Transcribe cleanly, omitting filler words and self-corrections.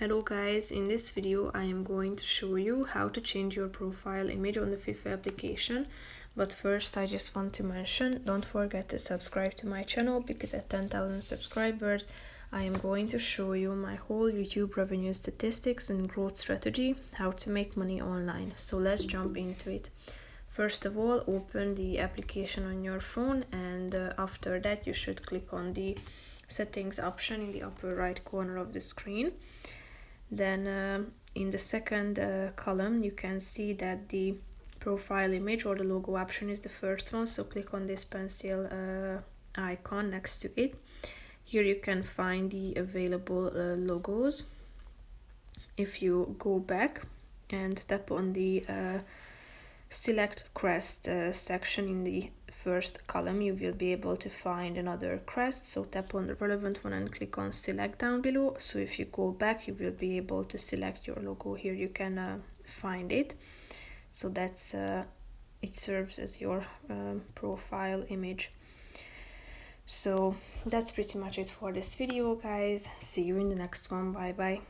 Hello guys, in this video I am going to show you how to change your profile image on the FIFA application. But first I just want to mention, don't forget to subscribe to my channel because at 10,000 subscribers I am going to show you my whole YouTube revenue statistics and growth strategy, how to make money online. So let's jump into it. First of all, open the application on your phone, and after that you should click on the settings option in the upper right corner of the screen. Then in the second column you can see that the profile image or the logo option is the first one, so click on this pencil icon next to it. Here you can find the available logos. If you go back and tap on the select crest section in the first column, you will be able to find another crest, so tap on the relevant one and click on select down below. So if you go back you will be able to select your logo. Here you can find it, so that's it serves as your profile image. So that's pretty much it for this video guys. See you in the next one. Bye bye.